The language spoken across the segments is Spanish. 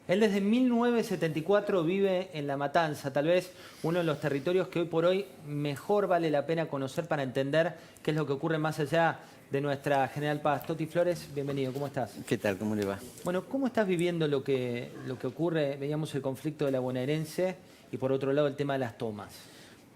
Él desde 1974 vive en La Matanza, tal vez uno de los territorios que hoy por hoy mejor vale la pena conocer para entender qué es lo que ocurre más allá de nuestra General Paz. Toti Flores, bienvenido, ¿cómo estás? ¿Qué tal? ¿Cómo le va? Bueno, ¿cómo estás viviendo lo que ocurre? Veíamos el conflicto de la bonaerense y por otro lado el tema de las tomas.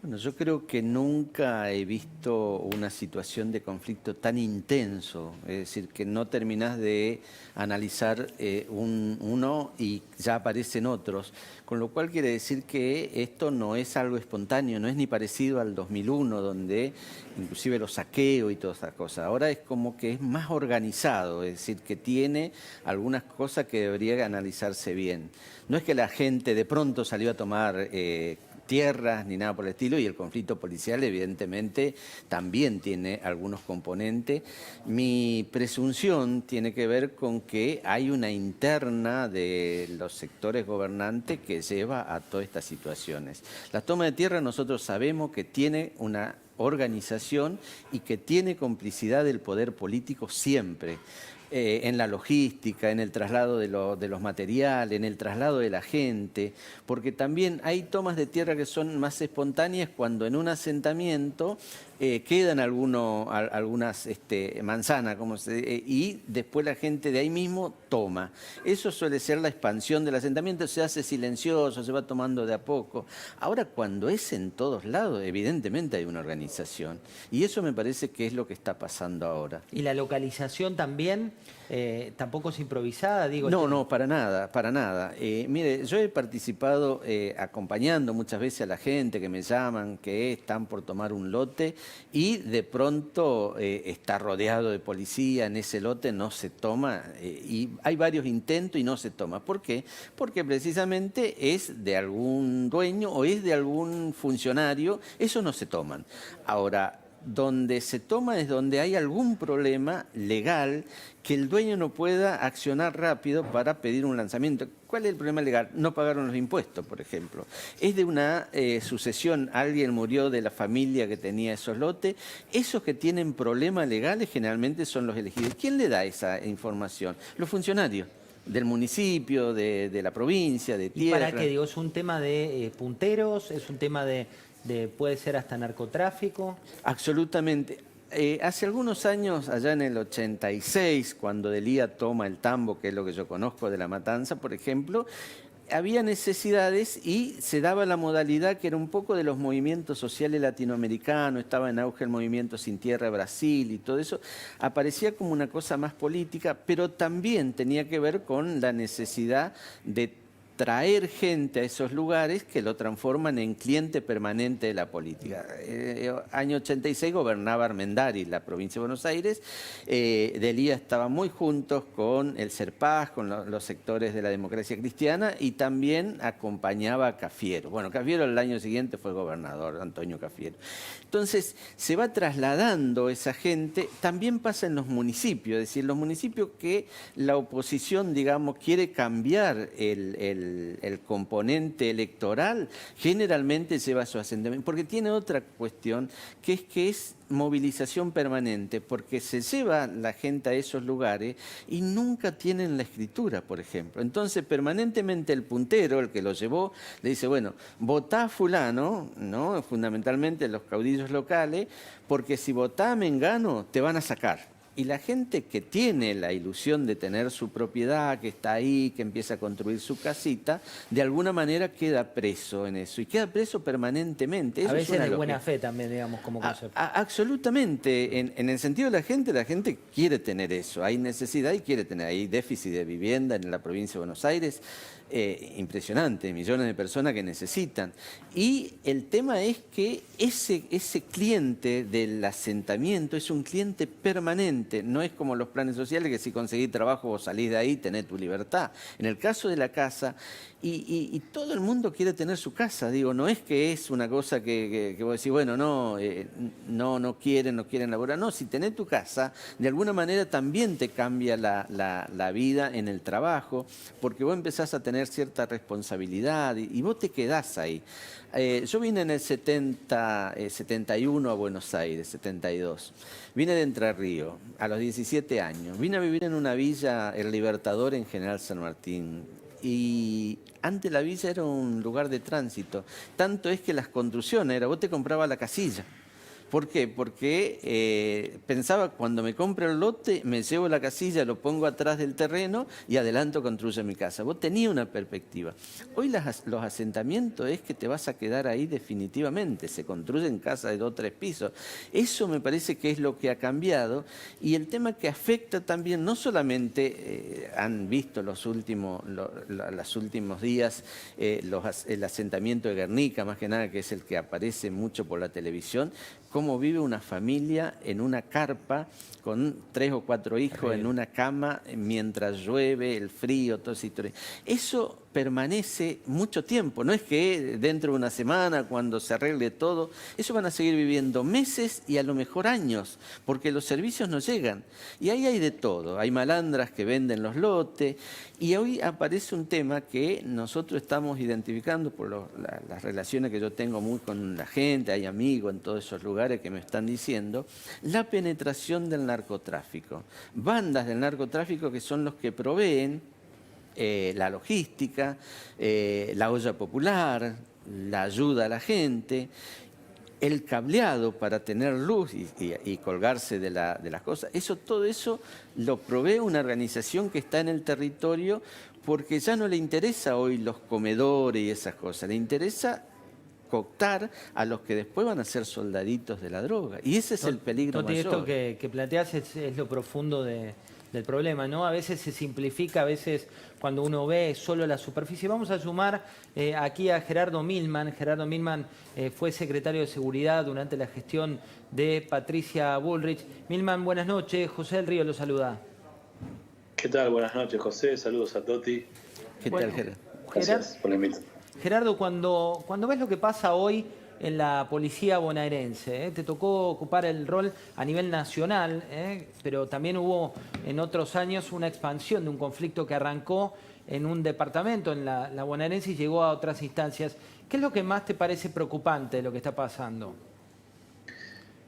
Bueno, yo creo que nunca he visto una situación de conflicto tan intenso, es decir, que no terminás de analizar uno y ya aparecen otros, con lo cual quiere decir que esto no es algo espontáneo, no es ni parecido al 2001, donde inclusive los saqueos y todas esas cosas. Ahora es como que es más organizado, es decir, que tiene algunas cosas que debería analizarse bien. No es que la gente de pronto salió a tomar tierras ni nada por el estilo, y el conflicto policial evidentemente también tiene algunos componentes. Mi presunción tiene que ver con que hay una interna de los sectores gobernantes que lleva a todas estas situaciones. La toma de tierra nosotros sabemos que tiene una organización y que tiene complicidad del poder político siempre. En la logística, en el traslado de los materiales, en el traslado de la gente, porque también hay tomas de tierra que son más espontáneas cuando en un asentamiento quedan algunas manzanas y después la gente de ahí mismo toma. Eso suele ser la expansión del asentamiento, se hace silencioso, se va tomando de a poco. Ahora, cuando es en todos lados, evidentemente hay una organización, y eso me parece que es lo que está pasando ahora. Y la localización también, tampoco es improvisada, digo. No, no, para nada, para nada. Mire, yo he participado acompañando muchas veces a la gente que me llaman, que están por tomar un lote y de pronto está rodeado de policía, en ese lote no se toma y hay varios intentos y no se toma. ¿Por qué? Porque precisamente es de algún dueño o es de algún funcionario, eso no se toman. Ahora, donde se toma es donde hay algún problema legal que el dueño no pueda accionar rápido para pedir un lanzamiento. ¿Cuál es el problema legal? No pagaron los impuestos, por ejemplo. Es de una sucesión, alguien murió de la familia que tenía esos lotes. Esos que tienen problemas legales generalmente son los elegidos. ¿Quién le da esa información? Los funcionarios del municipio, de la provincia, de tierra. ¿Y para qué? Digo, ¿es un tema de punteros? ¿Es un tema puede ser hasta narcotráfico? Absolutamente. Hace algunos años, allá en el 86, cuando Delía toma el Tambo, que es lo que yo conozco de La Matanza, por ejemplo, había necesidades y se daba la modalidad que era un poco de los movimientos sociales latinoamericanos, estaba en auge el movimiento Sin Tierra Brasil y todo eso, aparecía como una cosa más política, pero también tenía que ver con la necesidad de traer gente a esos lugares que lo transforman en cliente permanente de la política. Año 86 gobernaba Armendáriz, la provincia de Buenos Aires. Delía estaba muy juntos con el Serpaz, con los sectores de la democracia cristiana, y también acompañaba a Cafiero. Bueno, Cafiero el año siguiente fue gobernador, Antonio Cafiero. Entonces se va trasladando esa gente, también pasa en los municipios, es decir, los municipios que la oposición, digamos, quiere cambiar el componente electoral, generalmente lleva a su asentamiento, porque tiene otra cuestión, que es movilización permanente, porque se lleva la gente a esos lugares y nunca tienen la escritura, por ejemplo. Entonces, permanentemente el puntero, el que lo llevó, le dice, bueno, votá a fulano, ¿no? Fundamentalmente los caudillos locales, porque si votá a Mengano, te van a sacar. Y la gente que tiene la ilusión de tener su propiedad, que está ahí, que empieza a construir su casita, de alguna manera queda preso en eso. Y queda preso permanentemente. Eso A veces es una de buena lógica. fe también, digamos, como concepto. Absolutamente. En el sentido de la gente quiere tener eso. Hay necesidad y quiere tener. Hay déficit de vivienda en la provincia de Buenos Aires. Impresionante, millones de personas que necesitan. Y el tema es que ese cliente del asentamiento es un cliente permanente, no es como los planes sociales que si conseguís trabajo vos salís de ahí, tenés tu libertad. En el caso de la casa, y todo el mundo quiere tener su casa, digo, no es que es una cosa que vos decís, bueno, no quieren laburar, no, si tenés tu casa, de alguna manera también te cambia la vida en el trabajo, porque vos empezás a tener cierta responsabilidad y vos te quedás ahí. Yo vine en el 71 a Buenos Aires, 72. Vine de Entre Ríos a los 17 años. Vine a vivir en una villa, El Libertador, en General San Martín. y antes la villa era un lugar de tránsito. Tanto es que las construcciones vos te comprabas la casilla. ¿Por qué? Porque pensaba, cuando me compro el lote, me llevo la casilla, lo pongo atrás del terreno y adelanto, construyo mi casa. Vos tenías una perspectiva. Hoy los asentamientos es que te vas a quedar ahí definitivamente. Se construyen casas de 2 o 3 pisos. Eso me parece que es lo que ha cambiado. Y el tema que afecta también, no solamente han visto los últimos días el asentamiento de Guernica, más que nada, que es el que aparece mucho por la televisión, cómo vive una familia en una carpa con 3 o 4 hijos en una cama mientras llueve, el frío, todo eso. Eso permanece mucho tiempo, no es que dentro de una semana, cuando se arregle todo, eso van a seguir viviendo meses y a lo mejor años, porque los servicios no llegan. Y ahí hay de todo, hay malandras que venden los lotes, y hoy aparece un tema que nosotros estamos identificando por las relaciones que yo tengo muy con la gente, hay amigos en todos esos lugares que me están diciendo, la penetración del narcotráfico. Bandas del narcotráfico que son los que proveen la logística, la olla popular, la ayuda a la gente, el cableado para tener luz y colgarse de las cosas. Todo eso lo provee una organización que está en el territorio, porque ya no le interesa hoy los comedores y esas cosas, le interesa cooptar a los que después van a ser soldaditos de la droga. Y ese es el peligro mayor. Esto que planteás es lo profundo del problema, ¿no? A veces se simplifica, a veces cuando uno ve solo la superficie. Vamos a sumar aquí a Gerardo Milman. Gerardo Milman fue secretario de Seguridad durante la gestión de Patricia Bullrich. Milman, buenas noches. José del Río lo saluda. ¿Qué tal? Buenas noches, José. Saludos a Toti. ¿Qué tal, Gerardo? Gracias por la invitación. Gerardo, cuando ves lo que pasa hoy en la policía bonaerense, te tocó ocupar el rol a nivel nacional, pero también hubo en otros años una expansión de un conflicto que arrancó en un departamento, en la bonaerense, y llegó a otras instancias. ¿Qué es lo que más te parece preocupante de lo que está pasando?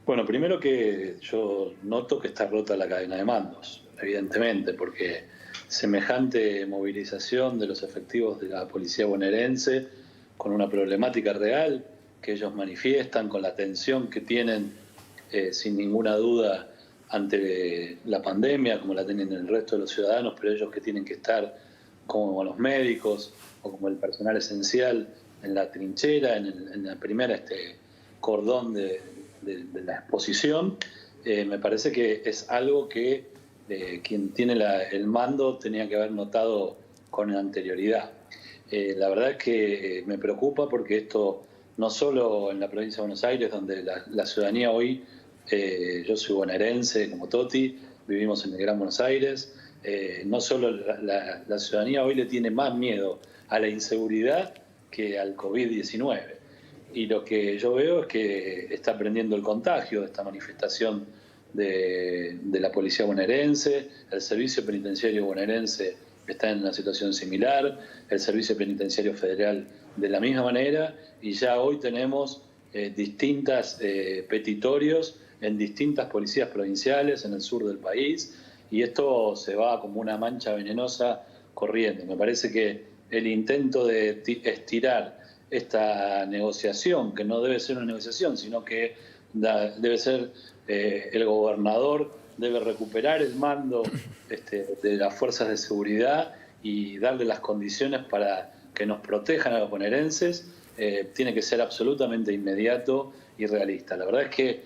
Bueno, primero que yo noto que está rota la cadena de mandos, evidentemente, porque semejante movilización de los efectivos de la policía bonaerense con una problemática real que ellos manifiestan, con la tensión que tienen sin ninguna duda ante la pandemia, como la tienen el resto de los ciudadanos, pero ellos que tienen que estar como los médicos o como el personal esencial en la trinchera, en la primera cordón de la exposición, me parece que es algo que quien tiene el mando tenía que haber notado con anterioridad. La verdad es que me preocupa porque esto, no solo en la provincia de Buenos Aires, donde la ciudadanía hoy, yo soy bonaerense como Toti, vivimos en el Gran Buenos Aires, no solo la ciudadanía hoy le tiene más miedo a la inseguridad que al COVID-19. Y lo que yo veo es que está aprendiendo el contagio de esta manifestación de la policía bonaerense. El servicio penitenciario bonaerense está en una situación similar, el servicio penitenciario federal de la misma manera, y ya hoy tenemos distintos petitorios en distintas policías provinciales en el sur del país, y esto se va como una mancha venenosa corriendo. Me parece que el intento de estirar esta negociación, que no debe ser una negociación, sino que debe ser el gobernador debe recuperar el mando de las fuerzas de seguridad y darle las condiciones para que nos protejan a los bonaerenses, tiene que ser absolutamente inmediato y realista. La verdad es que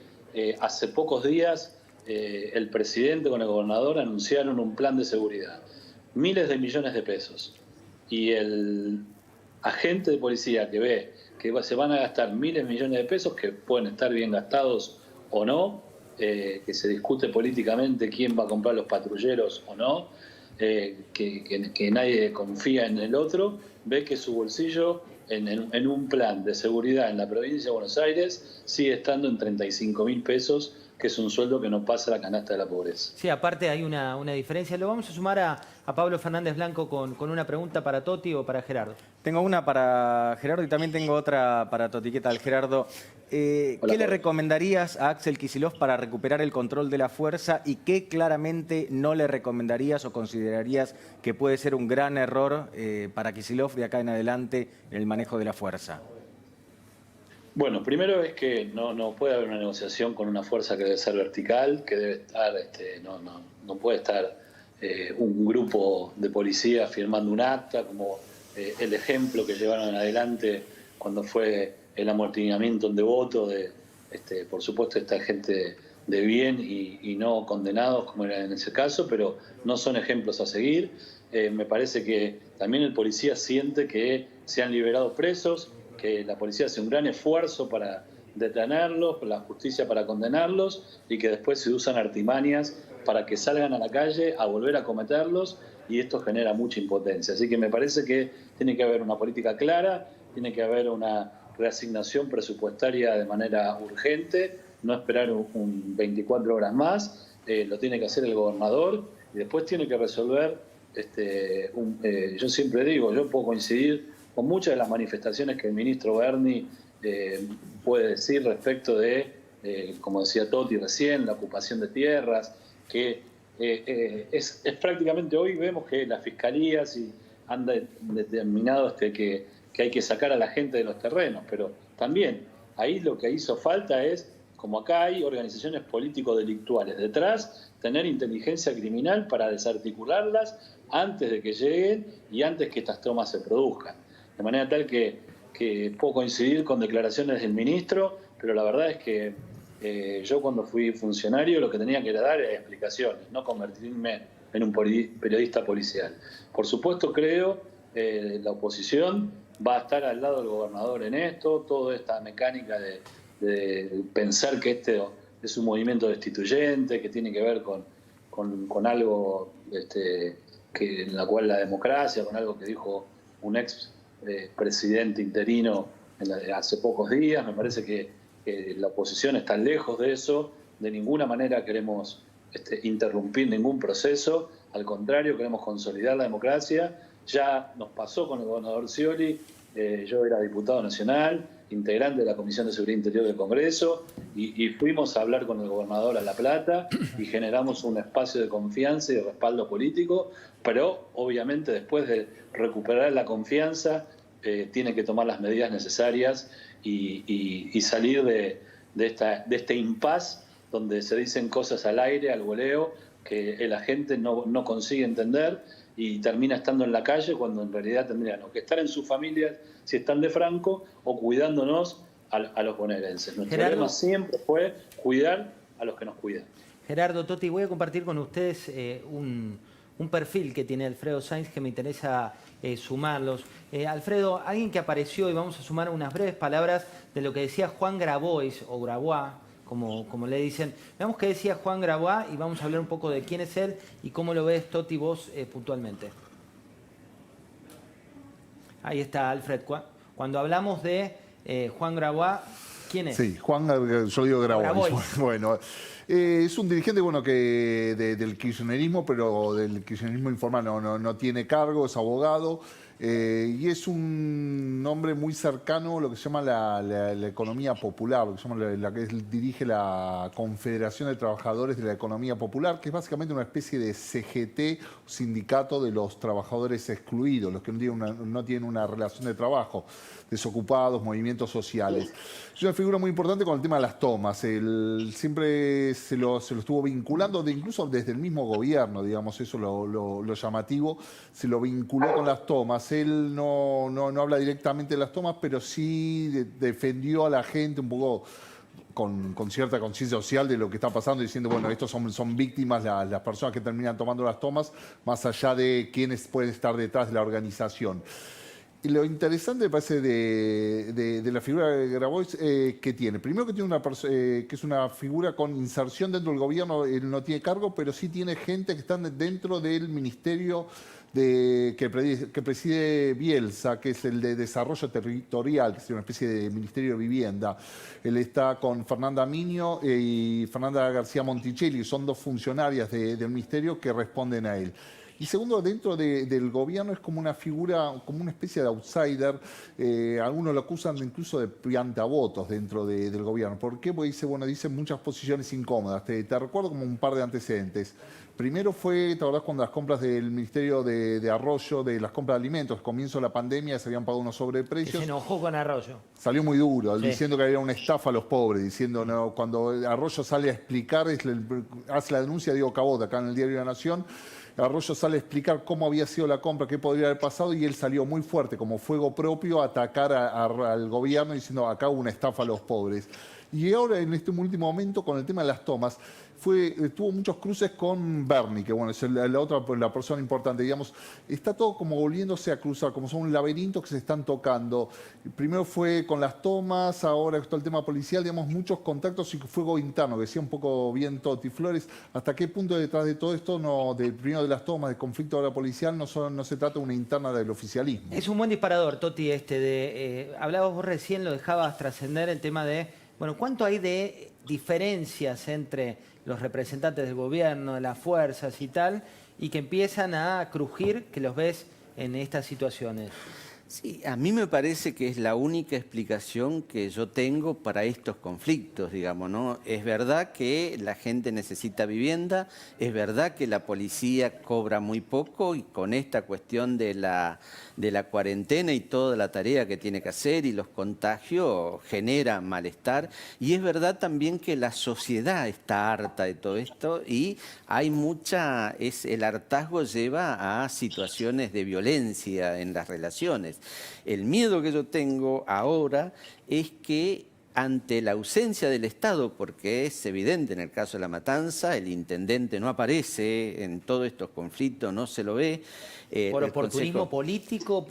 hace pocos días el presidente con el gobernador anunciaron un plan de seguridad, miles de millones de pesos, y el agente de policía que ve que se van a gastar miles de millones de pesos, que pueden estar bien gastados o no, que se discute políticamente quién va a comprar los patrulleros o no, que nadie confía en el otro, ve que su bolsillo en un plan de seguridad en la provincia de Buenos Aires sigue estando en 35.000 pesos que es un sueldo que no pasa la canasta de la pobreza. Sí, aparte hay una diferencia. Lo vamos a sumar a Pablo Fernández Blanco con una pregunta para Toti o para Gerardo. Tengo una para Gerardo y también tengo otra para Toti. ¿Qué tal, Gerardo? ¿Qué le recomendarías a Axel Kicillof para recuperar el control de la fuerza y qué claramente no le recomendarías o considerarías que puede ser un gran error para Kicillof de acá en adelante en el manejo de la fuerza? Bueno, primero es que no puede haber una negociación con una fuerza que debe ser vertical, que debe estar, no puede estar un grupo de policías firmando un acta, como el ejemplo que llevaron adelante cuando fue el amortiguamiento en Devoto de, por supuesto, esta gente de bien y no condenados, como era en ese caso, pero no son ejemplos a seguir. Me parece que también el policía siente que se han liberado presos, que la policía hace un gran esfuerzo para detenerlos, la justicia para condenarlos y que después se usan artimañas para que salgan a la calle a volver a cometerlos y esto genera mucha impotencia. Así que me parece que tiene que haber una política clara, tiene que haber una reasignación presupuestaria de manera urgente, no esperar un 24 horas más, lo tiene que hacer el gobernador y después tiene que resolver, yo siempre digo, yo puedo coincidir con muchas de las manifestaciones que el ministro Berni puede decir respecto de, como decía Toti recién, la ocupación de tierras, que es prácticamente hoy vemos que la fiscalía si anda determinado que hay que sacar a la gente de los terrenos, pero también ahí lo que hizo falta es, como acá hay organizaciones político-delictuales detrás, tener inteligencia criminal para desarticularlas antes de que lleguen y antes que estas tomas se produzcan. De manera tal que puedo coincidir con declaraciones del ministro, pero la verdad es que yo cuando fui funcionario lo que tenía que dar era explicaciones, no convertirme en un periodista policial. Por supuesto creo la oposición va a estar al lado del gobernador en esto, toda esta mecánica de pensar que este es un movimiento destituyente, que tiene que ver con algo en la cual la democracia, con algo que dijo un ex presidente interino hace pocos días. Me parece que la oposición está lejos de eso, de ninguna manera queremos interrumpir ningún proceso, al contrario, queremos consolidar la democracia. Ya nos pasó con el gobernador Scioli, yo era diputado nacional, integrante de la Comisión de Seguridad Interior del Congreso, y fuimos a hablar con el gobernador a La Plata y generamos un espacio de confianza y de respaldo político, pero obviamente después de recuperar la confianza tiene que tomar las medidas necesarias y salir de este impasse donde se dicen cosas al aire, al voleo, que la gente no consigue entender y termina estando en la calle cuando en realidad tendrían que estar en sus familias si están de Franco o cuidándonos a los bonaerenses. Nuestro lema siempre fue cuidar a los que nos cuidan. Gerardo, Toti, voy a compartir con ustedes un perfil que tiene Alfredo Sainz que me interesa sumarlos. Alfredo, alguien que apareció, y vamos a sumar unas breves palabras de lo que decía Juan Grabois, o Grabois, como le dicen. Veamos qué decía Juan Grabois y vamos a hablar un poco de quién es él y cómo lo ves, Toti, vos puntualmente. Ahí está, Alfred. Cuando hablamos de Juan Grabois, ¿quién es? Sí, Juan, yo digo Grabois. Bueno, es un dirigente que del kirchnerismo, pero del kirchnerismo informal no tiene cargo, es abogado. Y es un hombre muy cercano a lo que se llama la economía popular, lo que se llama la que dirige la Confederación de Trabajadores de la Economía Popular, que es básicamente una especie de CGT, sindicato de los trabajadores excluidos, los que no tienen una relación de trabajo, desocupados, movimientos sociales. Es una figura muy importante con el tema de las tomas. Él siempre se lo estuvo vinculando, incluso desde el mismo gobierno, digamos, eso lo llamativo, se lo vinculó con las tomas. Él no habla directamente de las tomas, pero sí defendió a la gente un poco con cierta conciencia social de lo que está pasando, diciendo, bueno, estos son víctimas las personas que terminan tomando las tomas, más allá de quiénes pueden estar detrás de la organización. Y lo interesante, me parece, de la figura de Grabois que tiene. Primero que tiene que es una figura con inserción dentro del gobierno. Él no tiene cargo, pero sí tiene gente que está dentro del Ministerio que preside Bielsa, que es el de Desarrollo Territorial, que es una especie de Ministerio de Vivienda. Él está con Fernanda Miño y Fernanda García Monticelli, son dos funcionarias del ministerio que responden a él. Y segundo, dentro del gobierno es como una figura, como una especie de outsider. Algunos lo acusan incluso de piantavotos dentro del gobierno. ¿Por qué? Porque dice muchas posiciones incómodas. Te recuerdo como un par de antecedentes. Primero fue, ¿te acordás cuando las compras del Ministerio de Arroyo, de las compras de alimentos, comienzo de la pandemia, se habían pagado unos sobreprecios? Que se enojó con Arroyo. Salió muy duro, Sí. diciendo que era una estafa a los pobres, diciendo, no, cuando Arroyo sale a explicar, hace la denuncia Diego Cabot, acá en el Diario de la Nación. Arroyo sale a explicar cómo había sido la compra, qué podría haber pasado, y él salió muy fuerte, como fuego propio, a atacar al gobierno diciendo acá hubo una estafa a los pobres. Y ahora, en este último momento, con el tema de las tomas, tuvo muchos cruces con Bernie, que es la persona importante, digamos. Está todo como volviéndose a cruzar, como son un laberinto que se están tocando. Primero fue con las tomas, ahora está el tema policial, digamos, muchos contactos y fuego interno, que decía un poco bien Toti Flores. ¿Hasta qué punto detrás de todo esto, primero de las tomas, del conflicto ahora policial, no se trata de una interna del oficialismo? Es un buen disparador, Toti, hablabas vos recién, lo dejabas trascender el tema de, ¿cuánto hay de diferencias entre los representantes del gobierno, de las fuerzas y tal, y que empiezan a crujir, que los ves en estas situaciones? Sí, a mí me parece que es la única explicación que yo tengo para estos conflictos, digamos, ¿no? Es verdad que la gente necesita vivienda, es verdad que la policía cobra muy poco y con esta cuestión de la cuarentena y toda la tarea que tiene que hacer y los contagios genera malestar, y es verdad también que la sociedad está harta de todo esto y hay el hartazgo lleva a situaciones de violencia en las relaciones. El miedo que yo tengo ahora es que ante la ausencia del Estado, porque es evidente en el caso de La Matanza, el intendente no aparece en todos estos conflictos, no se lo ve. ¿Por oportunismo político?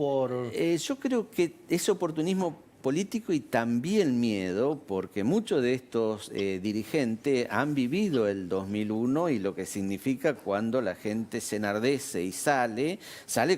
Yo creo que es oportunismo político y también miedo, porque muchos de estos dirigentes han vivido el 2001 y lo que significa cuando la gente se enardece y sale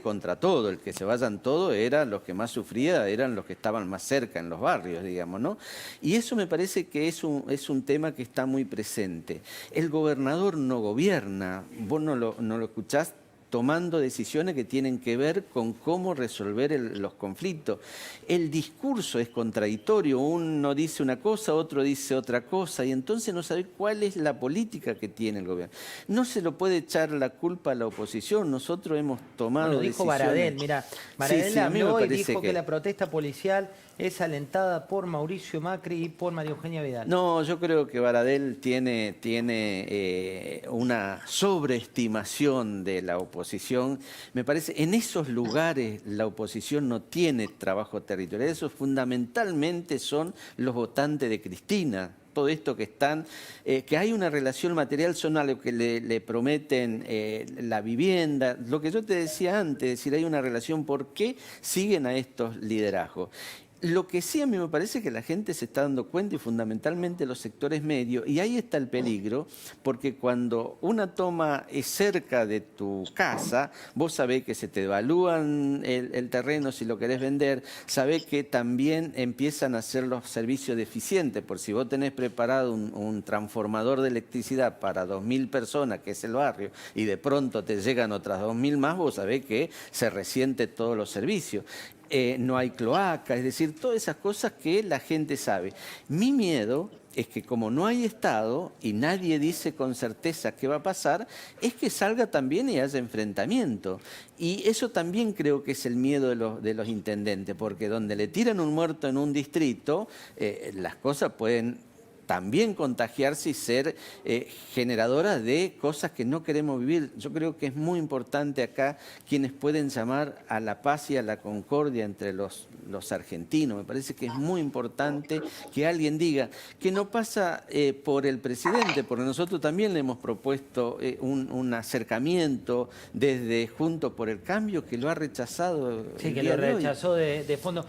contra todo. El que se vayan todos los que más sufrían, eran los que estaban más cerca en los barrios, digamos, ¿no? Y eso me parece que es un tema que está muy presente. El gobernador no gobierna, vos no lo escuchás tomando decisiones que tienen que ver con cómo resolver los conflictos. El discurso es contradictorio, uno dice una cosa, otro dice otra cosa, y entonces no sabe cuál es la política que tiene el gobierno. No se lo puede echar la culpa a la oposición, nosotros hemos tomado dijo decisiones. Baradel, mira, Baradel a mí me habló y parece dijo que la protesta policial es alentada por Mauricio Macri y por María Eugenia Vidal. No, yo creo que Baradel tiene una sobreestimación de la oposición. Me parece, en esos lugares la oposición no tiene trabajo territorial. Esos fundamentalmente son los votantes de Cristina. Todo esto que que hay una relación material, son a lo que le prometen la vivienda. Lo que yo te decía antes, es decir, hay una relación, ¿por qué siguen a estos liderazgos? Lo que sí a mí me parece que la gente se está dando cuenta, y fundamentalmente los sectores medios, y ahí está el peligro, porque cuando una toma es cerca de tu casa, vos sabés que se te devalúan el terreno si lo querés vender, sabés que también empiezan a hacer los servicios deficientes, por si vos tenés preparado un transformador de electricidad para 2.000 personas, que es el barrio, y de pronto te llegan otras 2.000 más, vos sabés que se resiente todos los servicios. No hay cloaca, es decir, todas esas cosas que la gente sabe. Mi miedo es que como no hay Estado y nadie dice con certeza qué va a pasar, es que salga también y haya enfrentamiento. Y eso también creo que es el miedo de los intendentes, porque donde le tiran un muerto en un distrito, las cosas pueden también contagiarse y ser generadoras de cosas que no queremos vivir. Yo creo que es muy importante acá quienes pueden llamar a la paz y a la concordia entre los argentinos. Me parece que es muy importante que alguien diga que no pasa por el presidente, porque nosotros también le hemos propuesto un acercamiento desde Juntos por el Cambio, que lo ha rechazado. Sí, que lo rechazó de fondo.